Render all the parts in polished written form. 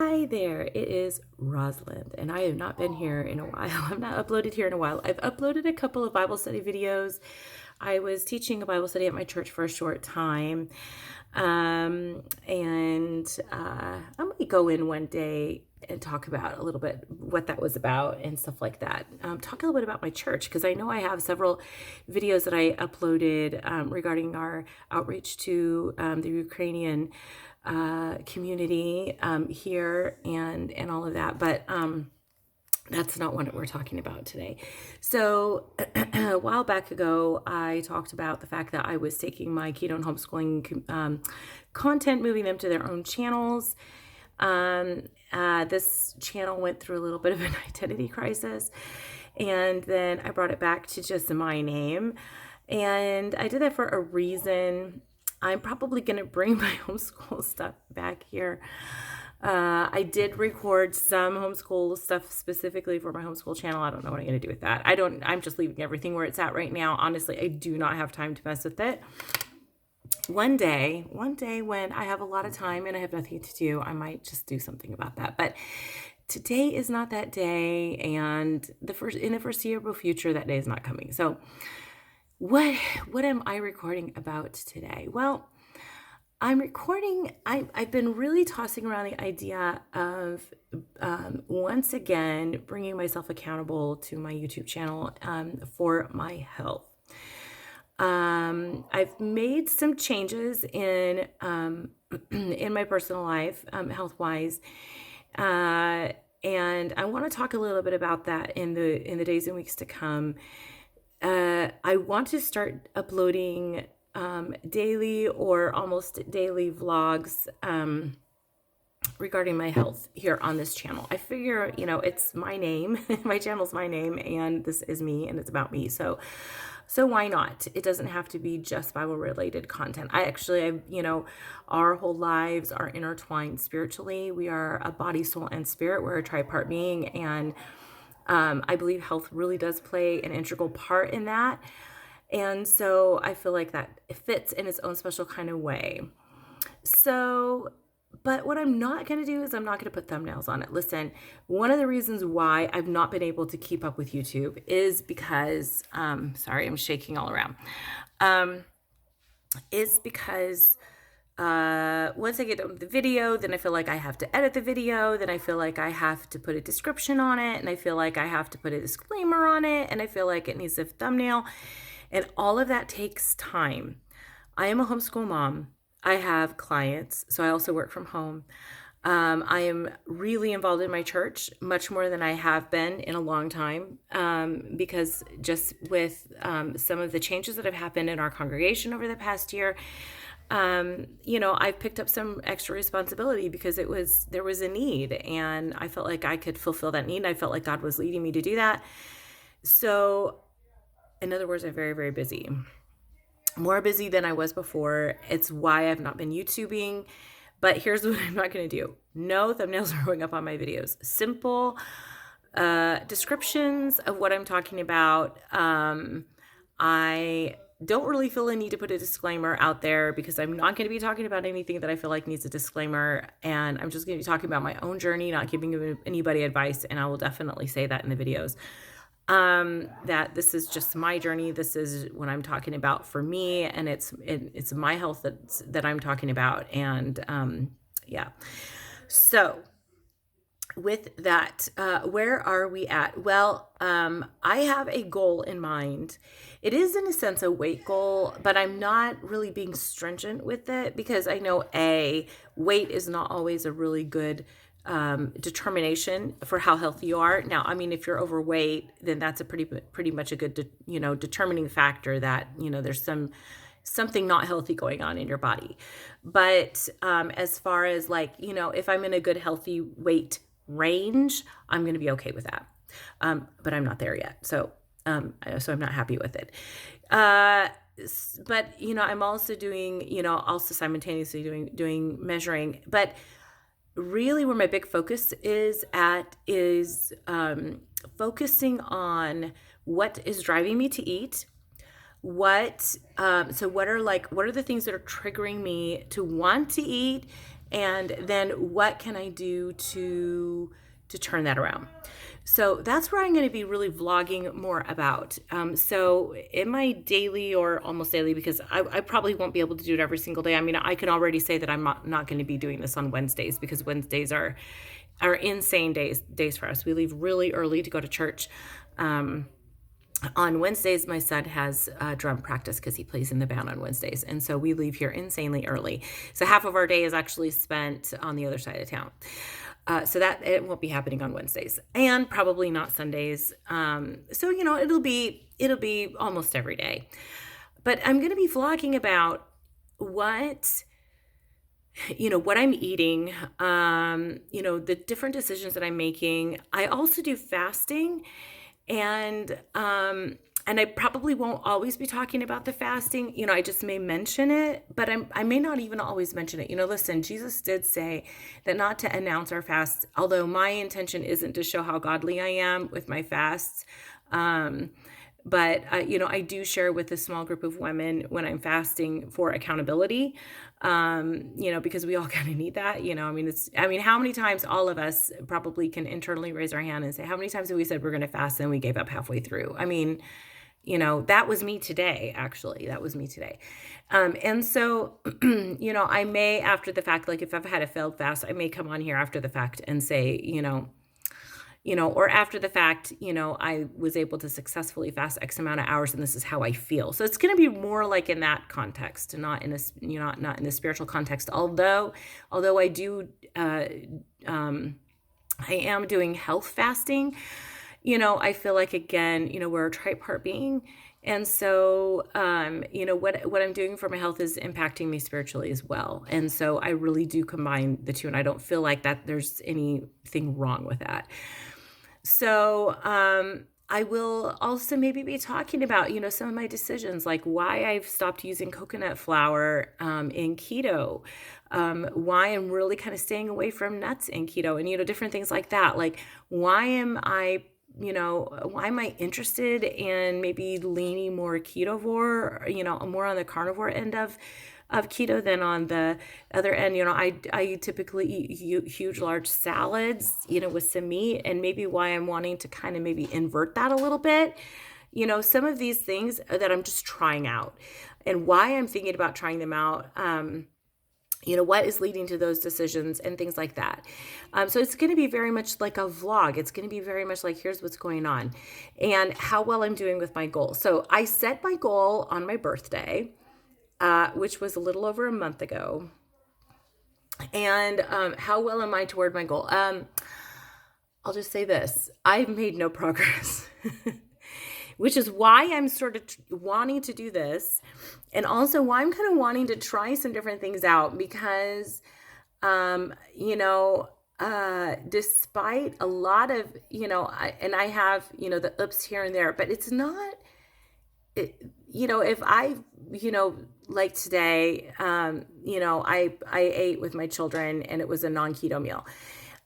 Hi there, it is Rosalind, and I have not been here in a while. I've not uploaded here in a while. I've uploaded a couple of Bible study videos. I was teaching a Bible study at my church for a short time, and I might go in one day and talk about a little bit what that was about and stuff like that. Talk a little bit about my church because I know I have several videos that I uploaded regarding our outreach to the Ukrainian community here and all of that, but that's not what we're talking about today. So a while back ago, I talked about the fact that I was taking my Keto homeschooling content, moving them to their own channels. This channel went through a little bit of an identity crisis, and then I brought it back to just my name, and I did that for a reason. I'm probably going to bring my homeschool stuff back here. I did record some homeschool stuff specifically for my homeschool channel. I don't know what I'm going to do with that. I'm just leaving everything where it's at right now. Honestly, I do not have time to mess with it. One day when I have a lot of time and I have nothing to do, I might just do something about that. But today is not that day, and in the foreseeable future, that day is not coming. So what am I recording about today? Well, I've been really tossing around the idea of once again bringing myself accountable to my YouTube channel for my health. I've made some changes in in my personal life, health-wise, and I want to talk a little bit about that in the days and weeks to come. I want to start uploading daily or almost daily vlogs regarding my health here on this channel. I figure, it's my name, my channel's my name, and this is me, and it's about me. So why not? It doesn't have to be just Bible related content. Our whole lives are intertwined spiritually. We are a body, soul, and spirit. We're a tripart being, and I believe health really does play an integral part in that. And so I feel like that it fits in its own special kind of way. So, but what I'm not going to do is I'm not going to put thumbnails on it. Listen, one of the reasons why I've not been able to keep up with YouTube is because, sorry, I'm shaking all around, is because once I get done with the video, then I feel like I have to edit the video, then I feel like I have to put a description on it, and I feel like I have to put a disclaimer on it, and I feel like it needs a thumbnail, and all of that takes time. I am a homeschool mom. I have clients, so I also work from home. I am really involved in my church, much more than I have been in a long time, because just with some of the changes that have happened in our congregation over the past year, I've picked up some extra responsibility because there was a need, and I felt like I could fulfill that need. I felt like God was leading me to do that. So, in other words, I'm very, very busy. More busy than I was before. It's why I've not been YouTubing. But here's what I'm not going to do. No thumbnails are going up on my videos. Simple descriptions of what I'm talking about. I don't really feel a need to put a disclaimer out there because I'm not going to be talking about anything that I feel like needs a disclaimer. And I'm just going to be talking about my own journey, not giving anybody advice. And I will definitely say that in the videos. That this is just my journey. This is what I'm talking about for me, and it's my health that I'm talking about. And yeah. So with that, where are we at? Well, I have a goal in mind. It is in a sense a weight goal, but I'm not really being stringent with it because I know weight is not always a really good determination for how healthy you are. Now, I mean, if you're overweight, then that's a pretty much a good, determining factor that, there's something not healthy going on in your body. But as far as if I'm in a good, healthy weight range, I'm going to be okay with that. But I'm not there yet. So I'm not happy with it. But, I'm also doing, also simultaneously doing measuring, but really where my big focus is focusing on what is driving me to eat, what are the things that are triggering me to want to eat And then what can I do to turn that around? So that's where I'm going to be really vlogging more about. So in my daily or almost daily, because I probably won't be able to do it every single day. I mean, I can already say that I'm not going to be doing this on Wednesdays, because Wednesdays are insane days for us. We leave really early to go to church. On Wednesdays, my son has drum practice because he plays in the band on Wednesdays. And so we leave here insanely early. So half of our day is actually spent on the other side of town. So that it won't be happening on Wednesdays, and probably not Sundays. So, it'll be almost every day. But I'm going to be vlogging about what I'm eating, the different decisions that I'm making. I also do fasting, and I probably won't always be talking about the fasting. I just may mention it, but I may not even always mention it. Listen, Jesus did say that not to announce our fasts, although my intention isn't to show how godly I am with my fasts. But I do share with a small group of women when I'm fasting for accountability, because we all kind of need that. How many times all of us probably can internally raise our hand and say, how many times have we said we're going to fast and we gave up halfway through? That was me today, actually. That was me today. And so, I may, after the fact, like if I've had a failed fast, I may come on here after the fact and say, or after the fact, I was able to successfully fast X amount of hours and this is how I feel. So it's going to be more like in that context, not in not in the spiritual context. Although I do, I am doing health fasting. I feel like, again, we're a tripart being. And so, what I'm doing for my health is impacting me spiritually as well. And so I really do combine the two, and I don't feel like that there's anything wrong with that. So, I will also maybe be talking about, some of my decisions, like why I've stopped using coconut flour in keto, why I'm really kind of staying away from nuts in keto, and, different things like that. Like, why am I interested in maybe leaning more ketovore, more on the carnivore end of keto than on the other end? I typically eat huge, large salads, with some meat, and maybe why I'm wanting to kind of maybe invert that a little bit. Some of these things that I'm just trying out, and why I'm thinking about trying them out. What is leading to those decisions and things like that. So it's going to be very much like a vlog. It's going to be very much like, here's what's going on and how well I'm doing with my goal. So I set my goal on my birthday, which was a little over a month ago. And how well am I toward my goal? I'll just say this. I've made no progress. Which is why I'm sort of wanting to do this, and also why I'm kind of wanting to try some different things out, because, despite a lot of, I have, the ups here and there, but it's not, if I, like today, I ate with my children and it was a non-keto meal.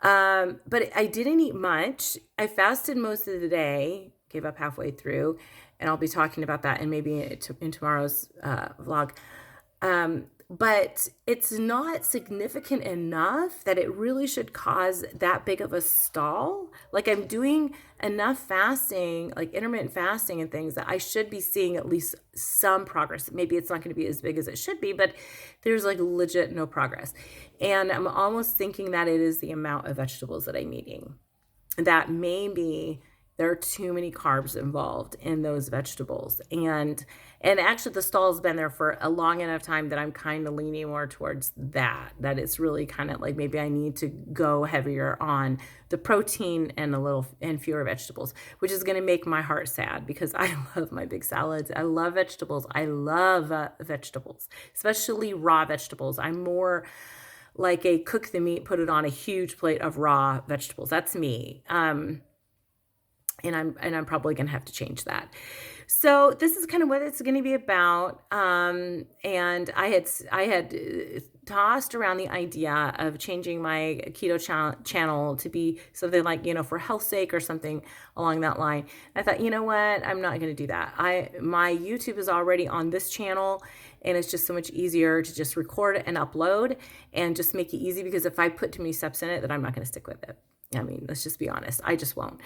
But I didn't eat much. I fasted most of the day, gave up halfway through, and I'll be talking about that and maybe in tomorrow's vlog. But it's not significant enough that it really should cause that big of a stall. Like, I'm doing enough fasting, like intermittent fasting and things, that I should be seeing at least some progress. Maybe it's not going to be as big as it should be, but there's like legit no progress. And I'm almost thinking that it is the amount of vegetables that I'm eating. That maybe there are too many carbs involved in those vegetables. And actually the stall has been there for a long enough time that I'm kind of leaning more towards that it's really kind of like, maybe I need to go heavier on the protein and fewer vegetables, which is going to make my heart sad, because I love my big salads. I love vegetables. I love vegetables, especially raw vegetables. I'm more like a cook the meat, put it on a huge plate of raw vegetables. That's me. And I'm probably going to have to change that. So this is kind of what it's going to be about. And I had tossed around the idea of changing my keto channel to be something like, for health's sake or something along that line. I thought, you know what? I'm not going to do that. My YouTube is already on this channel, and it's just so much easier to just record and upload and just make it easy, because if I put too many steps in it, then I'm not going to stick with it. I mean, let's just be honest. I just won't.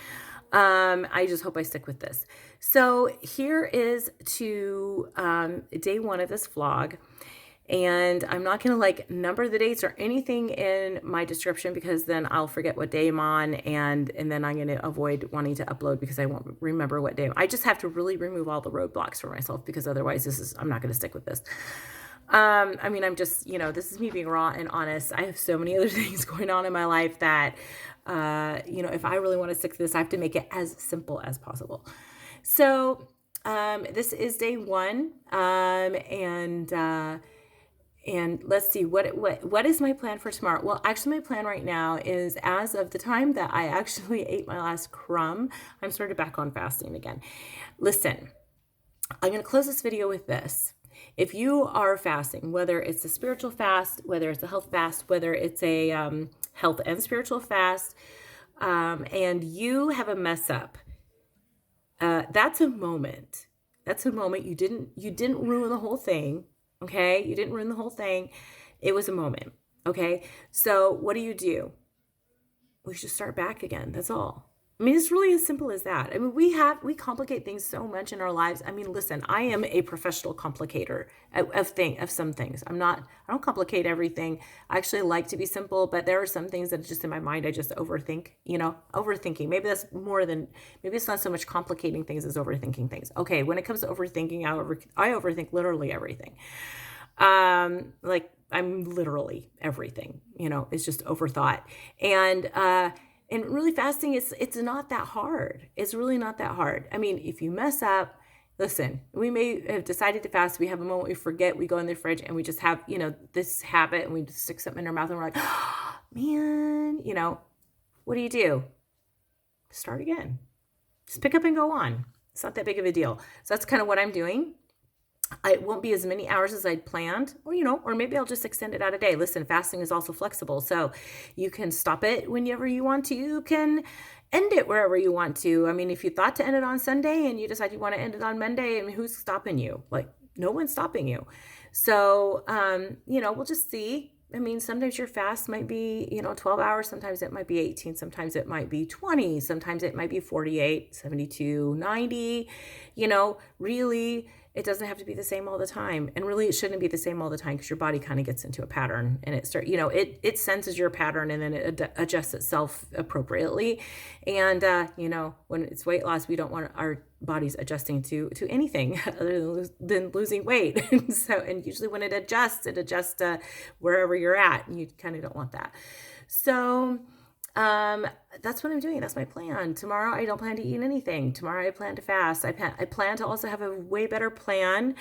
I just hope I stick with this. So here is to day one of this vlog. And I'm not going to like number the dates or anything in my description, because then I'll forget what day I'm on, and then I'm going to avoid wanting to upload because I won't remember what day. I just have to really remove all the roadblocks for myself, because otherwise I'm not going to stick with this. I mean, I'm just, this is me being raw and honest. I have so many other things going on in my life that, if I really want to stick to this, I have to make it as simple as possible. So, this is day one. And let's see, what is my plan for tomorrow? Well, actually, my plan right now is, as of the time that I actually ate my last crumb, I'm sort of back on fasting again. Listen, I'm going to close this video with this. If you are fasting, whether it's a spiritual fast, whether it's a health fast, whether it's a health and spiritual fast, and you have a mess up, that's a moment. That's a moment. You didn't ruin the whole thing. Okay, you didn't ruin the whole thing. It was a moment. Okay, so what do? We should start back again. That's all. I mean, it's really as simple as that. I mean, we complicate things so much in our lives. I mean, listen, I am a professional complicator of some things. I don't complicate everything. I actually like to be simple, but there are some things that just in my mind, I just overthink, overthinking. Maybe it's not so much complicating things as overthinking things. Okay. When it comes to overthinking, I overthink literally everything. Like I'm literally everything, it's just overthought. And really fasting, it's not that hard. It's really not that hard. I mean, if you mess up, listen, we may have decided to fast. We have a moment we forget, we go in the fridge and we just have, this habit, and we just stick something in our mouth and we're like, oh, man, what do? Start again. Just pick up and go on. It's not that big of a deal. So that's kind of what I'm doing. It won't be as many hours as I'd planned, or maybe I'll just extend it out a day. Listen, fasting is also flexible. So you can stop it whenever you want to. You can end it wherever you want to. I mean, if you thought to end it on Sunday and you decide you want to end it on Monday, I mean, who's stopping you? Like, no one's stopping you. So, we'll just see. I mean, sometimes your fast might be, 12 hours. Sometimes it might be 18. Sometimes it might be 20. Sometimes it might be 48, 72, 90, really. It doesn't have to be the same all the time. And really, it shouldn't be the same all the time, because your body kind of gets into a pattern and it senses your pattern, and then it adjusts itself appropriately. And, when it's weight loss, we don't want our bodies adjusting to anything other than losing weight. And usually when it adjusts wherever you're at, and you kind of don't want that. So, that's what I'm doing. That's my plan. Tomorrow, I don't plan to eat anything. Tomorrow, I plan to fast. I plan to also have a way better plan,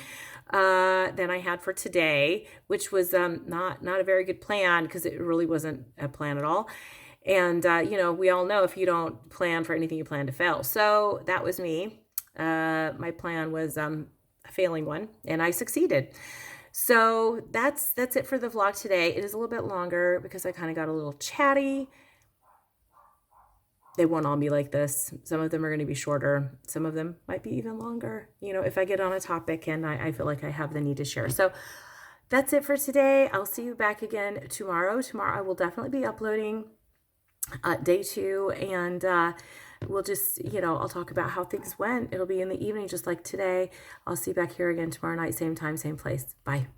than I had for today, which was, not a very good plan, because it really wasn't a plan at all. And, we all know if you don't plan for anything, you plan to fail. So that was me. My plan was, a failing one, and I succeeded. So that's it for the vlog today. It is a little bit longer because I kind of got a little chatty. They won't all be like this. Some of them are going to be shorter. Some of them might be even longer, if I get on a topic and I feel like I have the need to share. So that's it for today. I'll see you back again tomorrow. Tomorrow I will definitely be uploading day 2, and we'll just, I'll talk about how things went. It'll be in the evening, just like today. I'll see you back here again tomorrow night, same time, same place. Bye.